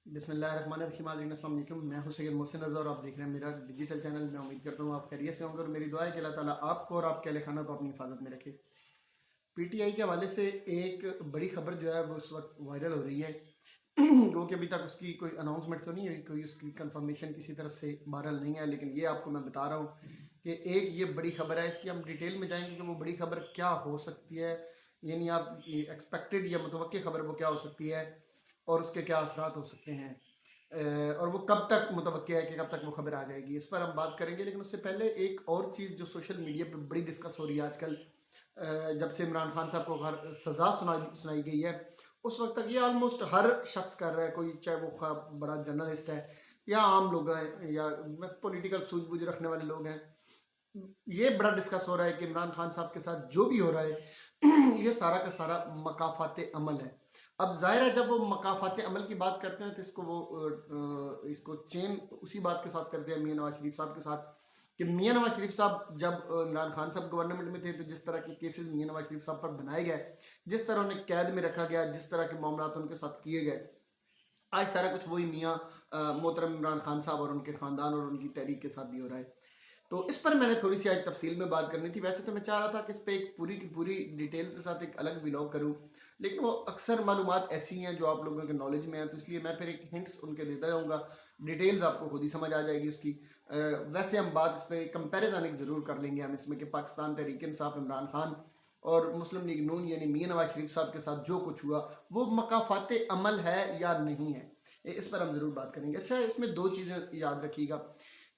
بسم اللہ الرحمن الرحیم، السلام علیکم۔ میں ہوں سید محسن رضا اور آپ دیکھ رہے ہیں میرا ڈیجیٹل چینل۔ میں امید کرتا ہوں آپ خیریت سے ہوں گے اور میری دعا ہے کہ اللہ تعالیٰ آپ کو اور آپ کے اہل خانہ کو اپنی حفاظت میں رکھے۔ پی ٹی آئی کے حوالے سے ایک بڑی خبر جو ہے وہ اس وقت وائرل ہو رہی ہے وہ کہ ابھی تک اس کی کوئی اناؤنسمنٹ تو نہیں ہوئی، کوئی اس کی کنفرمیشن کسی طرف سے بہرحال نہیں ہے، لیکن یہ آپ کو میں بتا رہا ہوں کہ ایک یہ بڑی خبر ہے۔ اس کی ہم ڈیٹیل میں جائیں گے کہ وہ بڑی خبر کیا ہو سکتی ہے، یعنی آپ ایکسپیکٹڈ یا متوقع خبر وہ کیا ہو سکتی ہے اور اس کے کیا اثرات ہو سکتے ہیں، اور وہ کب تک متوقع ہے کہ کب تک وہ خبر آ جائے گی، اس پر ہم بات کریں گے۔ لیکن اس سے پہلے ایک اور چیز جو سوشل میڈیا پہ بڑی ڈسکس ہو رہی ہے آج کل، جب سے عمران خان صاحب کو سزا سنائی گئی ہے اس وقت تک یہ آلموسٹ ہر شخص کر رہا ہے، کوئی چاہے وہ بڑا جرنلسٹ ہے یا عام لوگ ہیں یا پولیٹیکل سوجھ بوجھ رکھنے والے لوگ ہیں، یہ بڑا ڈسکس ہو رہا ہے کہ عمران خان صاحب کے ساتھ جو بھی ہو رہا ہے یہ سارا کا سارا مکافات عمل ہے۔ اب ظاہر ہے جب وہ مکافات عمل کی بات کرتے ہیں تو اس کو چین اسی بات کے ساتھ کرتے ہیں میاں نواز شریف صاحب کے ساتھ، کہ میاں نواز شریف صاحب جب عمران خان صاحب گورنمنٹ میں تھے تو جس طرح کے کیسز میاں نواز شریف صاحب پر بنائے گئے، جس طرح انہیں قید میں رکھا گیا، جس طرح کے معاملات ان کے ساتھ کیے گئے، آج سارا کچھ وہی میاں محترم عمران خان صاحب اور ان کے خاندان اور ان کی تحریک کے ساتھ بھی ہو رہا ہے۔ تو اس پر میں نے تھوڑی سی آج تفصیل میں بات کرنی تھی۔ ویسے تو میں چاہ رہا تھا کہ اس پہ ایک پوری کی پوری ڈیٹیلز کے ساتھ ایک الگ ولاگ کروں، لیکن وہ اکثر معلومات ایسی ہیں جو آپ لوگوں کے نالج میں ہیں، تو اس لیے میں پھر ایک ہنٹس ان کے دیتا جاؤں گا، ڈیٹیلز آپ کو خود ہی سمجھ آ جائے گی اس کی۔ ویسے ہم بات اس پہ کمپیریزن ایک ضرور کر لیں گے ہم اس میں کہ پاکستان تحریک انصاف عمران خان اور مسلم لیگ نون یعنی میاں نواز شریف صاحب کے ساتھ جو کچھ ہوا وہ مکافات عمل ہے یا نہیں ہے، اس پر ہم ضرور بات کریں گے۔ اچھا، اس میں دو چیزیں یاد رکھیے گا۔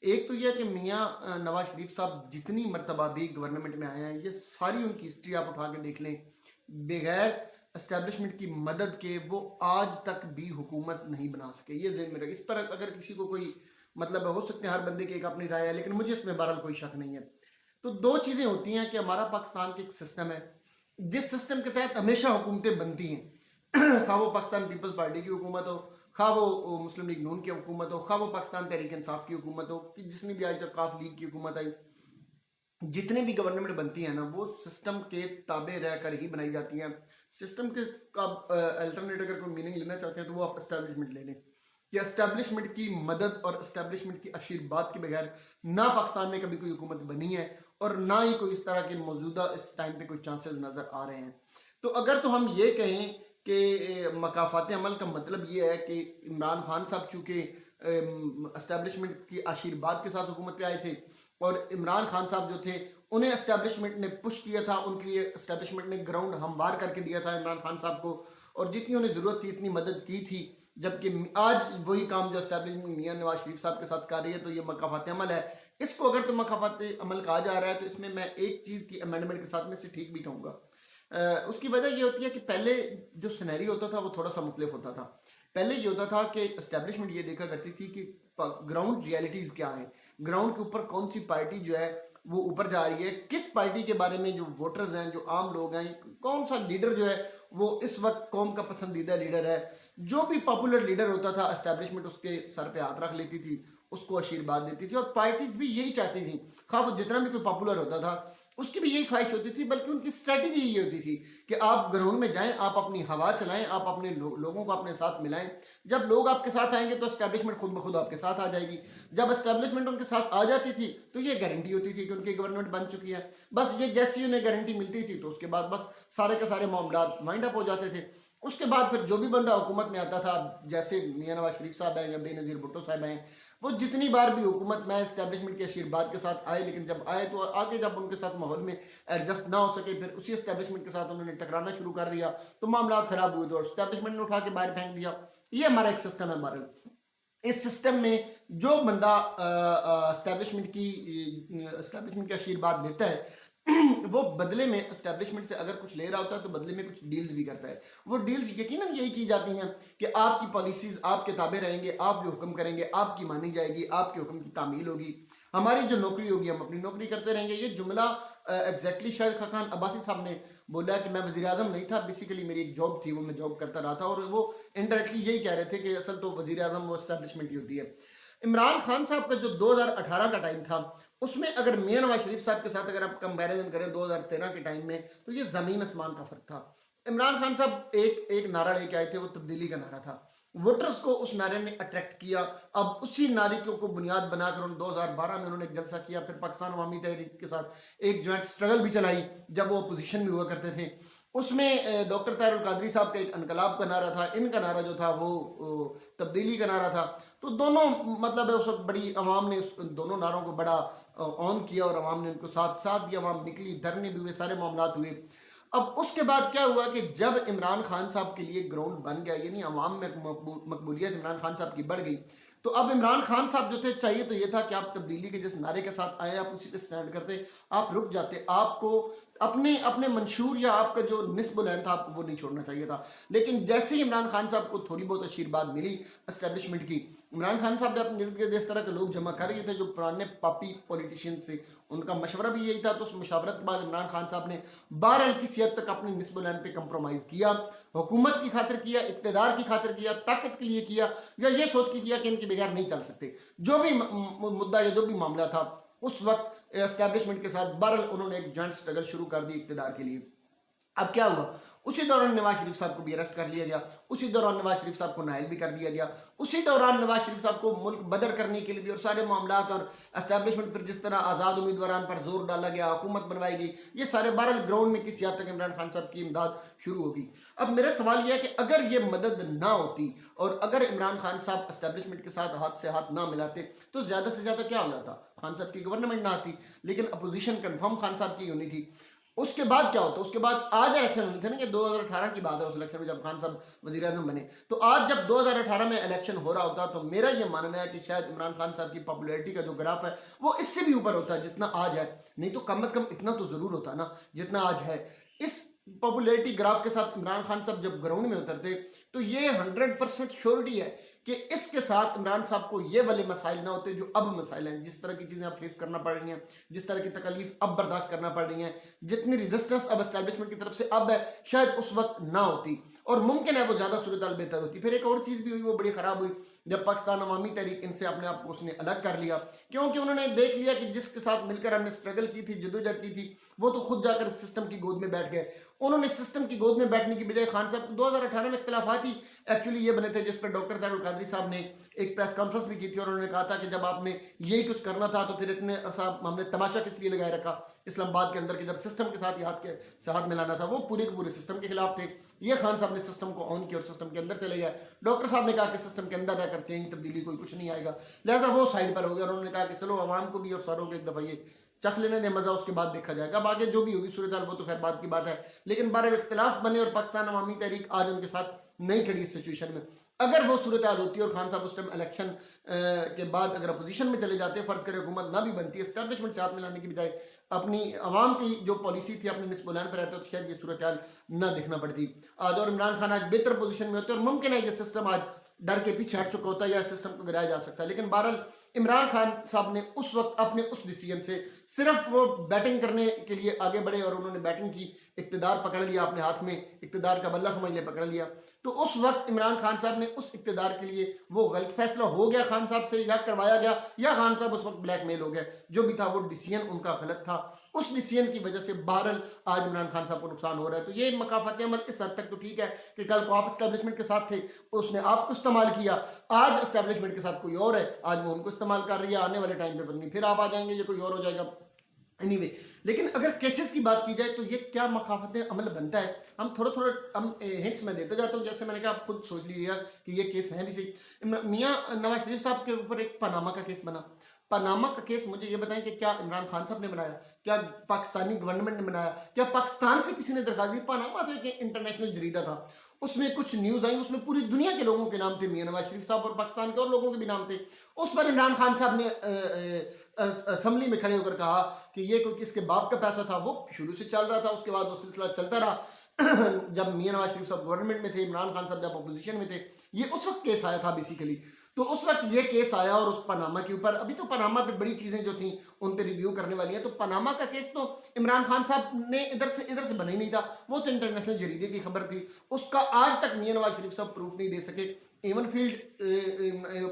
ایک تو یہ کہ میاں نواز شریف صاحب جتنی مرتبہ بھی گورنمنٹ میں آئے ہیں، یہ ساری ان کی ہسٹری آپ اٹھا کے دیکھ لیں، بغیر اسٹیبلشمنٹ کی مدد کے وہ آج تک بھی حکومت نہیں بنا سکے۔ یہ ذہن میں رکھیں۔ اس پر اگر کسی کو کوئی مطلب ہو سکتے ہیں، ہر بندے کی ایک اپنی رائے ہے، لیکن مجھے اس میں بہرحال کوئی شک نہیں ہے۔ تو دو چیزیں ہوتی ہیں کہ ہمارا پاکستان کے ایک سسٹم ہے جس سسٹم کے تحت ہمیشہ حکومتیں بنتی ہیں، خواہ وہ پاکستان پیپلز پارٹی کی حکومت ہو، خواہ وہ مسلم لیگ نون کی حکومت ہو، خواہ وہ پاکستان تحریک انصاف کی حکومت ہو، کہ جس نے بھی آج تک قاف لیگ کی حکومت آئی، جتنے بھی گورنمنٹ بنتی ہیں نا وہ سسٹم کے تابع رہ کر ہی بنائی جاتی ہیں۔ سسٹم کے الٹرنیٹ اگر کوئی میننگ لینا چاہتے ہیں تو وہ آپ اسٹیبلشمنٹ لے لیں، کہ اسٹیبلشمنٹ کی مدد اور اسٹیبلشمنٹ کی آشیرواد کے بغیر نہ پاکستان میں کبھی کوئی حکومت بنی ہے اور نہ ہی کوئی اس طرح کے موجودہ اس ٹائم پہ کوئی چانسز نظر آ رہے ہیں۔ تو اگر تو ہم یہ کہیں کہ مکافات عمل کا مطلب یہ ہے کہ عمران خان صاحب چونکہ اسٹیبلشمنٹ کی آشیرواد کے ساتھ حکومت پہ آئے تھے اور عمران خان صاحب جو تھے انہیں اسٹیبلشمنٹ نے پش کیا تھا، ان کے لیے اسٹیبلشمنٹ نے گراؤنڈ ہموار کر کے دیا تھا عمران خان صاحب کو، اور جتنی انہیں ضرورت تھی اتنی مدد کی تھی، جبکہ آج وہی کام جو اسٹیبلشمنٹ میاں نواز شریف صاحب کے ساتھ کر رہی ہے تو یہ مکافات عمل ہے۔ اس کو اگر تو مکافات عمل کہا جا رہا ہے تو اس میں ایک چیز کی امینڈمنٹ کے ساتھ میں سے ٹھیک بھی کہوں گا۔ اس کی وجہ یہ ہوتی ہے کہ پہلے جو سینیریو ہوتا تھا وہ تھوڑا سا مختلف ہوتا تھا۔ پہلے یہ ہوتا تھا کہ اسٹیبلشمنٹ یہ دیکھا کرتی تھی کہ گراؤنڈ ریالٹیز کیا ہیں، گراؤنڈ کے اوپر کون سی پارٹی جو ہے وہ اوپر جا رہی ہے، کس پارٹی کے بارے میں جو ووٹرز ہیں، جو عام لوگ ہیں، کون سا لیڈر جو ہے وہ اس وقت قوم کا پسندیدہ لیڈر ہے۔ جو بھی پاپولر لیڈر ہوتا تھا اسٹیبلشمنٹ اس کے سر پہ ہاتھ رکھ لیتی تھی، اس کو آشیرواد دیتی تھی، اور پارٹیز بھی یہی چاہتی تھیں، خواہ وہ جتنا بھی کوئی پاپولر ہوتا تھا اس کی بھی یہی خواہش ہوتی تھی، بلکہ ان کی اسٹریٹجی یہ ہوتی تھی کہ آپ گراؤنڈ میں جائیں، آپ اپنی ہوا چلائیں، آپ اپنے لوگوں کو اپنے ساتھ ملائیں۔ جب لوگ آپ کے ساتھ آئیں گے تو اسٹیبلشمنٹ خود بخود آپ کے ساتھ آ جائے گی۔ جب اسٹیبلشمنٹ ان کے ساتھ آ جاتی تھی تو یہ گارنٹی ہوتی تھی کہ ان کی گورنمنٹ بن چکی ہے۔ بس یہ جیسی انہیں گارنٹی ملتی تھی تو اس کے بعد بس سارے کے سارے معاملات وائنڈ اپ ہو جاتے تھے۔ اس کے بعد پھر جو بھی بندہ حکومت میں آتا تھا، جیسے میاں نواز شریف صاحب ہیں یا بے نظیر بھٹو صاحب ہیں، وہ جتنی بار بھی حکومت میں اسٹیبلشمنٹ کے آشیرواد کے ساتھ آئے، لیکن جب آئے تو آگے جب ان کے ساتھ ماحول میں ایڈجسٹ نہ ہو سکے، پھر اسی اسٹیبلشمنٹ کے ساتھ انہوں نے ٹکرانا شروع کر دیا تو معاملات خراب ہوئے تو اسٹیبلشمنٹ نے اٹھا کے باہر پھینک دیا۔ یہ ہمارا ایک سسٹم ہے ہمارا۔ اس سسٹم میں جو بندہ اسٹیبلشمنٹ کی آشیرواد لیتا ہے وہ بدلے میں اسٹیبلشمنٹ سے اگر کچھ لے رہا ہوتا ہے تو بدلے میں کچھ ڈیلز بھی کرتا ہے۔ وہ ڈیلز یقیناً یہی کی جاتی ہیں کہ آپ کی پالیسیز آپ کے تابع رہیں گے، آپ جو حکم کریں گے آپ کی مانی جائے گی، آپ کے حکم کی تعمیل ہوگی، ہماری جو نوکری ہوگی ہم اپنی نوکری کرتے رہیں گے۔ یہ جملہ ایگزیکٹلی شاید خاقان عباسی صاحب نے بولا کہ میں وزیر اعظم نہیں تھا، بیسیکلی میری ایک جاب تھی، وہ میں جاب کرتا رہا تھا، اور وہ انڈائریکٹلی یہی کہہ رہے تھے کہ اصل تو وزیر اعظم وہ اسٹیبلشمنٹ ہی ہوتی ہے۔ عمران خان صاحب کا جو 2018 کا ٹائم تھا اس میں اگر میاں نواز شریف صاحب کے ساتھ اگر آپ کمپیریزن کریں 2013 کے ٹائم میں تو یہ زمین آسمان کا فرق تھا۔ عمران خان صاحب ایک نعرہ لے کے آئے تھے، وہ تبدیلی کا نعرہ تھا۔ ووٹرز کو اس نعرے نے اٹریکٹ کیا. اب اسی نعرے کو بنیاد بنا کر 2012 میں انہوں نے ایک جلسہ کیا, پھر پاکستان عوامی تحریک کے ساتھ ایک جوائنٹ سٹرگل بھی چلائی جب وہ اپوزیشن میں ہوا کرتے تھے. اس میں ڈاکٹر طاہر القادری صاحب کا ایک انقلاب کا نعرہ تھا, ان کا نعرہ جو تھا وہ تبدیلی کا نعرہ تھا. تو دونوں مطلب ہے اس وقت بڑی عوام نے دونوں نعروں کو بڑا آن کیا اور عوام نے ان کو ساتھ بھی عوام نکلی, دھرنے بھی ہوئے, سارے معاملات ہوئے. اب اس کے بعد کیا ہوا کہ جب عمران خان صاحب کے لیے گراؤنڈ بن گیا, یعنی عوام میں مقبولیت عمران خان صاحب کی بڑھ گئی, تو اب عمران خان صاحب جو تھے چاہیے تو یہ تھا کہ آپ تبدیلی کے جس نعرے کے ساتھ آئے آپ اسی پہ سٹینڈ کرتے, آپ رک جاتے, آپ کو اپنے منشور یا آپ کا جو نصب العین تھا آپ کو وہ نہیں چھوڑنا چاہیے تھا. لیکن جیسے ہی عمران خان صاحب کو تھوڑی بہت آشیرواد ملی اسٹیبلشمنٹ کی, عمران خان صاحب نے اپنے ارد گرد اس طرح کے لوگ جمع کر رہے تھے جو پرانے پاپی پولیٹیشین تھے, ان کا مشورہ بھی یہی تھا. تو اس مشاورت کے بعد عمران خان صاحب نے بہرحال کسی حد تک اپنی نصب العین پہ کمپرومائز کیا, حکومت کی خاطر کیا, اقتدار کی خاطر کیا, طاقت کے لیے کیا, یا یہ سوچ کے کیا کہ ان کے بغیر نہیں چل سکتے. جو بھی مدعا یا جو بھی معاملہ تھا اس وقت اسٹیبلشمنٹ کے ساتھ بہرحال انہوں نے ایک جوائنٹ سٹرگل شروع کر دی اقتدار کے لیے. اب کیا ہوا, اسی دوران نواز شریف صاحب کو بھی اریسٹ کر لیا گیا, اسی دوران نواز شریف صاحب کو نائل بھی کر دیا گیا, اسی دوران نواز شریف صاحب کو ملک بدر کرنے کے لیے بھی اور سارے معاملات اور اسٹیبلشمنٹ پر جس طرح آزاد امیدواران پر زور ڈالا گیا, حکومت بنوائی گئی, یہ سارے بہرحال گراؤنڈ میں کسی حد تک عمران خان صاحب کی امداد شروع ہوگی. اب میرا سوال یہ ہے کہ اگر یہ مدد نہ ہوتی اور اگر عمران خان صاحب اسٹیبلشمنٹ کے ساتھ ہاتھ سے ہاتھ نہ ملاتے تو زیادہ سے زیادہ کیا ہو جاتا, خان صاحب کی گورنمنٹ نہ آتی, لیکن اپوزیشن کنفرم خان صاحب کی ہونی تھی. اس کے بعد کیا ہوتا, اس کے بعد آج الیکشن ہونے تھے نا, کہ 2018 کی بات ہے, اس الیکشن میں جب خان صاحب وزیر اعظم بنے, تو آج جب 2018 میں الیکشن ہو رہا ہوتا تو میرا یہ ماننا ہے کہ شاید عمران خان صاحب کی پاپولیرٹی کا جو گراف ہے وہ اس سے بھی اوپر ہوتا ہے جتنا آج ہے, نہیں تو کم از کم اتنا تو ضرور ہوتا نا جتنا آج ہے. اس پاپولیرٹی گراف کے ساتھ عمران خان صاحب جب گراؤنڈ میں اترتے تو یہ 100% شیورٹی ہے کہ اس کے ساتھ عمران صاحب کو یہ والے مسائل نہ ہوتے جو اب مسائل ہیں, جس طرح کی چیزیں اب فیس کرنا پڑ رہی ہیں, جس طرح کی تکلیف اب برداشت کرنا پڑ رہی ہیں, جتنی ریزسٹنس اب اسٹیبلشمنٹ کی طرف سے اب ہے شاید اس وقت نہ ہوتی, اور ممکن ہے وہ زیادہ صورتحال بہتر ہوتی. پھر ایک اور چیز بھی ہوئی, وہ بڑی خراب ہوئی جب پاکستان عوامی تحریک ان سے اپنے آپ کو اس نے الگ کر لیا, کیونکہ انہوں نے دیکھ لیا کہ جس کے ساتھ مل کر ہم نے سٹرگل کی تھی, جدوجہد کی تھی, وہ تو خود جا کر سسٹم کی گود میں بیٹھ گئے. انہوں نے سسٹم کی گود میں بیٹھنے کی بجائے خان صاحب 2018 میں اختلافات ہی ایکچولی یہ بنے تھے جس پر ڈاکٹر طاہر القادری صاحب نے ایک پریس کانفرنس بھی کی تھی, اور انہوں نے کہا تھا کہ جب آپ نے یہی کچھ کرنا تھا تو پھر اتنے صاحب ہم نے تماشا کس لیے لگائے رکھا اسلام آباد کے اندر, کہ جب سسٹم کے ساتھ ہاتھ ملانا تھا وہ پورے کے پورے سسٹم کے خلاف تھے. یہ خان صاحب نے سسٹم کو آن کیا اور سسٹم کے اندر چلے گئے. ڈاکٹر صاحب نے کہا کہ سسٹم کے اندر رہ کر چینج تبدیلی کوئی کچھ نہیں آئے گا, لہٰذا وہ سائڈ پر ہو گیا, اور انہوں نے کہا کہ چلو عوام کو بھی اور ساروں کو ایک دفعہ یہ چکھ لینے دیں مزہ, اس کے بعد دیکھا جائے گا, اب آگے جو بھی ہوگی صورتحال وہ تو خیر بات کی بات ہے. لیکن بہرحال اختلاف بنے اور پاکستان عوامی تحریک آج ان کے ساتھ نہیں کھڑی اس سچویشن میں. اگر وہ صورتحال ہوتی اور خان صاحب اس ٹائم الیکشن کے بعد اگر اپوزیشن میں چلے جاتے, فرض کرے حکومت نہ بھی بنتی, اسٹیبلشمنٹ سے ہاتھ ملانے کی بجائے اپنی عوام کی جو پالیسی تھی اپنے نصب العین پر رہتے تو شاید یہ صورتحال نہ دیکھنا پڑتی آج, اور عمران خان آج بہتر پوزیشن میں ہوتے, اور ممکن ہے یہ سسٹم آج ڈر کے پیچھے ہٹ چکا ہوتا ہے یا سسٹم کو گرایا جا سکتا ہے. لیکن بہرحال عمران خان صاحب نے اس وقت اپنے اس ڈیسیجن سے صرف وہ بیٹنگ کرنے کے لیے آگے بڑھے, اور انہوں نے بیٹنگ کی, اقتدار پکڑ لیا اپنے ہاتھ میں, اقتدار کا بلہ سمجھ لے پکڑ لیا. تو اس وقت عمران خان صاحب نے اس اقتدار کے لیے وہ غلط فیصلہ ہو گیا خان صاحب سے, یا کروایا گیا, یا خان صاحب اس وقت بلیک میل ہو گئے, جو بھی تھا وہ ڈیسیجن ان کا غلط تھا. اس ڈیسیجن کی وجہ سے بہرحال آج عمران خان صاحب کو نقصان ہو رہا ہے. تو یہ مکافاتی عمل اس حد تک تو ٹھیک ہے کہ کل کو آپ اسٹیبلشمنٹ کے ساتھ تھے, اس نے آپ کو استعمال کیا, آج اسٹیبلشمنٹ کے ساتھ کوئی اور ہے, آج وہ ان کو استعمال کر رہی ہے, آنے والے ٹائم پہ نہیں پھر آپ آ جائیں گے, یہ کوئی اور ہو جائے گا. anyway, لیکن اگر کیسز کی بات کی جائے تو یہ کیا مخافت عمل بنتا ہے, ہم تھوڑا ہم ہنٹس میں دیتا جاتا ہوں. جیسے میں نے کہا آپ خود سوچ لیجیے کہ یہ کیس ہیں بھی صحیح. میاں نواز شریف صاحب کے اوپر ایک پاناما کا کیس بنا. پاناما کا کیس مجھے یہ بتائیں کہ کیا عمران خان صاحب نے بنایا, کیا پاکستانی گورنمنٹ نے بنایا, کیا پاکستان سے کسی نے درخواست دی؟ پاناما تو ایک انٹرنیشنل جریدہ تھا, اس میں کچھ نیوز آئی, اس میں پوری دنیا کے لوگوں کے نام تھے, میاں نواز شریف صاحب اور پاکستان کے اور لوگوں کے بھی نام تھے. اس پر عمران خان صاحب نے اسمبلی میں کھڑے ہو کر کہا کہ یہ کوئی کس کے باپ کا پیسہ تھا, وہ شروع سے چل رہا تھا, اس کے بعد وہ سلسلہ چلتا رہا. جب میاں نواز شریف صاحب گورنمنٹ میں تھے, عمران خان صاحب جب اپوزیشن میں تھے, یہ اس وقت کیس آیا تھا بیسیکلی. تو اس وقت یہ کیس آیا, اور اس پاناما کے اوپر ابھی تو پاناما پہ بڑی چیزیں جو تھیں ان پہ ریویو کرنے والی ہیں. تو پاناما کا کیس تو عمران خان صاحب نے ادھر سے بنا ہی نہیں تھا, وہ تو انٹرنیشنل جریدے کی خبر تھی, اس کا آج تک میاں نواز شریف صاحب پروف نہیں دے سکے. ایون فیلڈ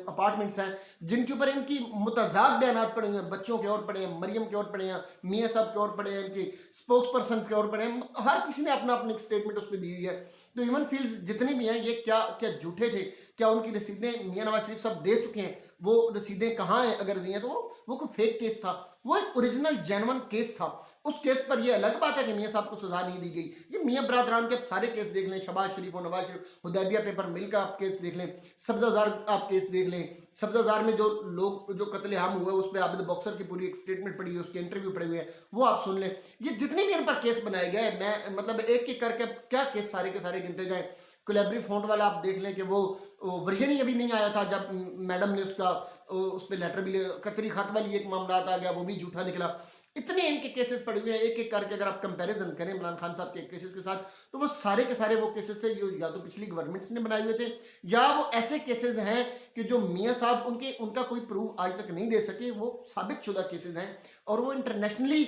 اپارٹمنٹس ہیں جن کے اوپر ان کی متضاد بیانات پڑے ہیں, بچوں کے اور پڑے ہیں, مریم کے اور پڑے ہیں, میاں صاحب کے اور پڑے ہیں, ان کے اسپوکس پرسنس کے اور پڑے ہیں, ہر کسی نے اپنا اپنی اسٹیٹمنٹ اس پہ دی ہے. تو ایون فیلڈز جتنے بھی ہیں یہ کیا کیا جھوٹے تھے؟ کیا ان کی رسیدیں میاں نواز شریف صاحب دے چکے ہیں؟ وہ رسیدیں کہاں ہیں اگر دی ہیں تو وہ کوئی فیک کیس تھا، وہ ایک اوریجنل جینون کیس تھا. اس کیس پر یہ الگ بات ہے کہ میاں صاحب کو سزا نہیں دی گئی. یہ میاں برادران کے سارے کیس دیکھ لیں، شہباز شریف و نواز شریف، حدیبیہ پیپر مل کا آپ کیس دیکھ لیں، سبزہ زار آپ کیس دیکھ لیں. سبزہ زار میں جو لوگ جو قتل عام ہوئے اس پہ عابد باکسر کی پوری ایک سٹیٹمنٹ پڑی ہے، اس کے انٹرویو پڑے ہوئے ہیں، وہ آپ سن لیں. یہ جتنے بھی ان پر کیس بنائے گئے، میں مطلب ایک ایک کر کے کیا کیس سارے کے سارے گنتے جائیں. کولیبری فونٹ والا آپ دیکھ لیں کہ وہ ورژن ہی ابھی نہیں آیا تھا جب میڈم نے اس پہ لیٹر بھی لے، قطری خط والی ایک معاملات آ گیا، وہ بھی جھوٹا نکلا. اتنے ان کے کیسز پڑے ہوئے ہیں ایک ایک کر کے. اگر آپ کمپیریزن کریں عمران خان صاحب کے کیسز کے ساتھ تو وہ سارے کے سارے وہ کیسز تھے جو یا تو پچھلی گورنمنٹس نے بنائے ہوئے تھے، یا وہ ایسے کیسز ہیں کہ جو میاں صاحب ان کا کوئی پروف آج تک نہیں دے سکے، وہ ثابت شدہ کیسز ہیں. اور وہ انٹرنیشنلی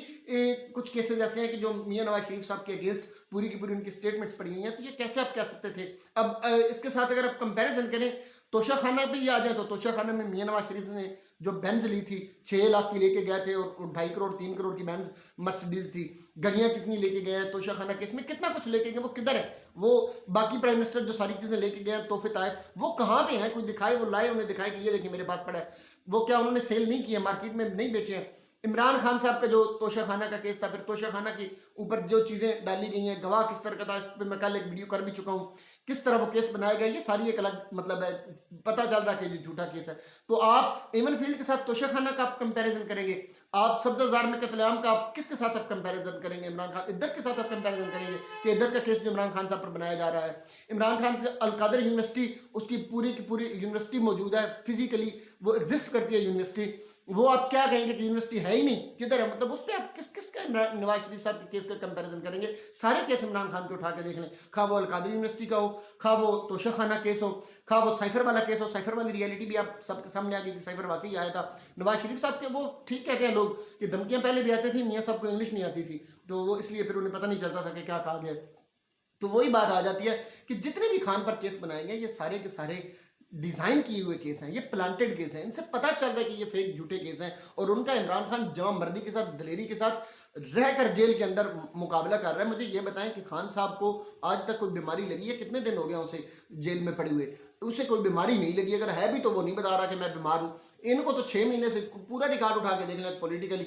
کچھ کیسز ایسے ہیں کہ جو میاں نواز شریف صاحب کے اگینسٹ پوری کی پوری ان کی سٹیٹمنٹس پڑی ہوئی ہیں. تو یہ کیسے آپ کہہ سکتے تھے؟ اب اس کے ساتھ اگر آپ کمپیریزن کریں توشہ خانہ پہ ہی آ جائیں تو توشہ خانہ میں میاں نواز شریف نے جو بینز لی تھی 6 لاکھ کی لے کے گئے تھے، اور 2.5 کروڑ 3 کروڑ کی بینز مرسیڈیز تھی. گڑیاں کتنی لے کے گئے ہیں توشہ خانہ کیس میں، کتنا کچھ لے کے گئے، وہ کدھر ہے؟ وہ باقی پرائم منسٹر جو ساری چیزیں لے کے گئے ہیں تحفے طائف، وہ کہاں پہ ہیں؟ کوئی دکھائے، وہ لائے، انہیں دکھائے کہ یہ دیکھیں میرے پاس پڑا ہے. وہ کیا انہوں نے سیل نہیں کیے، مارکیٹ میں نہیں بیچے ہیں؟ عمران خان صاحب کا جو توشہ خانہ کا کیس تھا، پھر توشہ خانہ کے اوپر جو چیزیں ڈالی گئی ہیں، گواہ کس طرح کا تھا، اس پہ میں کل ایک ویڈیو کر بھی چکا ہوں، کس طرح وہ کیس بنایا گیا. یہ ساری ایک الگ مطلب ہے، پتہ چل رہا کہ یہ جھوٹا کیس ہے. تو آپ ایون فیلڈ کے ساتھ توشہ خانہ کا آپ کمپیریزن کریں گے، آپ سبزہ زار میں قتل عام کا آپ کس کے ساتھ آپ کمپیریزن کریں گے؟ عمران خان عدت کے ساتھ آپ کمپیریزن کریں گے کہ عدت کا کیس جو عمران خان صاحب پر بنایا جا رہا ہے. عمران خان سے القادر یونیورسٹی، اس کی پوری کی پوری یونیورسٹی موجود ہے، فزیکلی وہ ایگزسٹ کرتی ہے یونیورسٹی، وہ آپ کیا کہیں گے کہ یونیورسٹی ہے ہی نہیں، کدھر ہے؟ مطلب اس پہ آپ کس کا نواز شریف صاحب کے کیس کا کمپیریزن کریں گے؟ سارے کیس عمران خان کے اٹھا کے دیکھ لیں، خواہ وہ القادر یونیورسٹی کا ہو، خواہ وہ توشہ خانہ کیس ہو، خواہ وہ سائفر والا کیس ہو. سائفر والی ریئلٹی بھی آپ سب کے سامنے آ گئی کہ سائفر واقعی آیا تھا. نواز شریف صاحب کے وہ ٹھیک کہتے ہیں لوگ کہ دھمکیاں پہلے بھی آتی تھی، میاں صاحب کو انگلش نہیں آتی تھی تو وہ اس لیے پھر انہیں پتہ نہیں چلتا تھا کہ کیا کہا گیا. تو وہی بات آ جاتی ہے کہ جتنے بھی خان پر کیس بنائے گئے یہ سارے کے سارے ڈیزائن کیے ہوئے کیس ہیں، یہ پلانٹڈ کیس ہیں. ان سے پتہ چل رہا ہے کہ یہ فیک جھوٹے کیس ہیں، اور ان کا عمران خان جوان مردی کے ساتھ، دلیری کے ساتھ رہ کر جیل کے اندر مقابلہ کر رہا ہے. مجھے یہ بتائیں کہ خان صاحب کو آج تک کوئی بیماری لگی ہے؟ کتنے دن ہو گیا اسے جیل میں پڑے ہوئے؟ اسے کوئی بیماری نہیں لگی. اگر ہے بھی تو وہ نہیں بتا رہا کہ میں بیمار ہوں. ان کو تو 6 مہینے سے پورا ریکارڈ اٹھا کے دیکھ لیں پولیٹیکلی،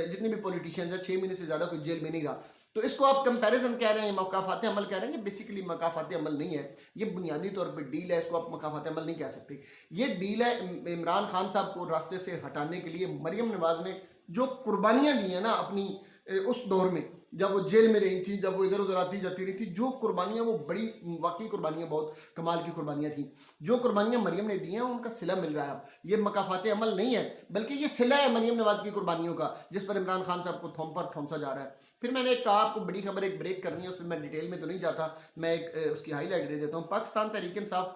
جتنے بھی پولیٹیشینز ہیں 6 مہینے سے زیادہ کوئی جیل میں نہیں رہا. تو اس کو آپ کمپیریزن کہہ رہے ہیں، مقافات عمل کہہ رہے ہیں. یہ بیسیکلی مقافات عمل نہیں ہے، یہ بنیادی طور پہ ڈیل ہے. اس کو آپ مقافات عمل نہیں کہہ سکتے. یہ ڈیل ہے عمران خان صاحب کو راستے سے ہٹانے کے لیے. مریم نواز نے جو قربانیاں دی ہیں نا اپنی اس دور میں، جب وہ جیل میں رہی تھی، جب وہ ادھر ادھر آتی جاتی رہی تھی، جو قربانیاں، وہ بڑی واقعی قربانیاں، بہت کمال کی قربانیاں تھیں. جو قربانیاں مریم نے دی ہیں ان کا صلہ مل رہا ہے. اب یہ مقافات عمل نہیں ہے بلکہ یہ صلہ ہے مریم نواز کی قربانیوں کا، جس پر عمران خان صاحب کو ٹھونسا جا رہا ہے. پھر میں نے کہا آپ کو بڑی خبر ایک بریک کرنی ہے، اس پہ میں ڈیٹیل میں تو نہیں جاتا، میں ایک اس کی ہائی لائٹ دے دیتا ہوں. پاکستان تحریک انصاف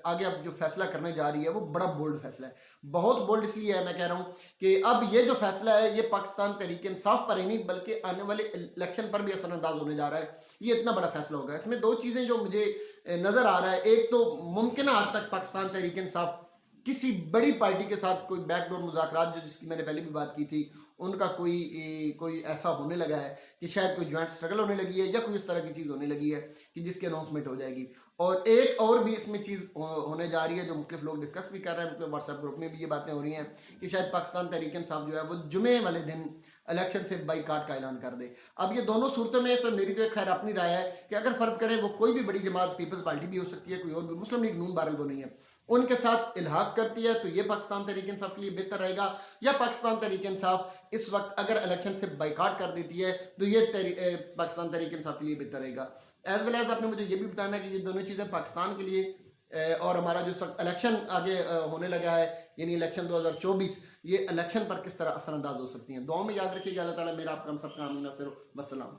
آگے اب جو فیصلہ کرنے جا رہی ہے وہ بڑا بولڈ فیصلہ ہے. بہت بولڈ اس لیے ہے، میں کہہ رہا ہوں کہ اب یہ جو فیصلہ ہے یہ پاکستان تحریک انصاف پر ہی نہیں بلکہ آنے والے الیکشن پر بھی اثر انداز ہونے جا رہا ہے. یہ اتنا بڑا فیصلہ ہوگا. اس میں 2 چیزیں جو مجھے نظر آ رہا ہے. ایک تو ممکنہ حد تک پاکستان تحریک انصاف کسی بڑی پارٹی کے ساتھ کوئی بیک ڈور مذاکرات، جو جس کی میں نے پہلے بھی بات کی تھی، ان کا کوئی ایسا ہونے لگا ہے کہ شاید کوئی جوائنٹ سٹرگل ہونے لگی ہے یا کوئی اس طرح کی چیز ہونے لگی ہے کہ جس کی اناؤنسمنٹ ہو جائے گی. اور ایک اور بھی اس میں چیز ہونے جا رہی ہے جو مختلف لوگ ڈسکس بھی کر رہے ہیں، مطلب واٹس ایپ گروپ میں بھی یہ باتیں ہو رہی ہیں کہ شاید پاکستان تحریک انصاف جو ہے وہ جمعے والے دن الیکشن سے بائیکاٹ کا اعلان کر دے. اب یہ دونوں صورتوں میں اس پر میری تو ایک خیر اپنی رائے ہے کہ اگر فرض کریں وہ کوئی بھی بڑی جماعت، پیپلز پارٹی بھی ہو سکتی ہے، کوئی اور بھی، مسلم لیگ نون بہرحال وہ نہیں ہے، ان کے ساتھ الحاق کرتی ہے تو یہ پاکستان تحریک انصاف کے لیے بہتر رہے گا. یا پاکستان تحریک انصاف اس وقت اگر الیکشن سے بائیکاٹ کر دیتی ہے تو یہ پاکستان تحریک انصاف کے لیے بہتر رہے گا. ایز ویل ایز آپ نے مجھے یہ بھی بتانا ہے کہ یہ دونوں چیزیں پاکستان کے لیے اور ہمارا جو الیکشن آگے ہونے لگا ہے یعنی الیکشن 2024، یہ الیکشن پر کس طرح اثر انداز ہو سکتی ہیں. دعاؤں میں یاد رکھیے گا. اللہ تعالیٰ میرا آپ کا ہم سب کا آمین. پھر والسلام.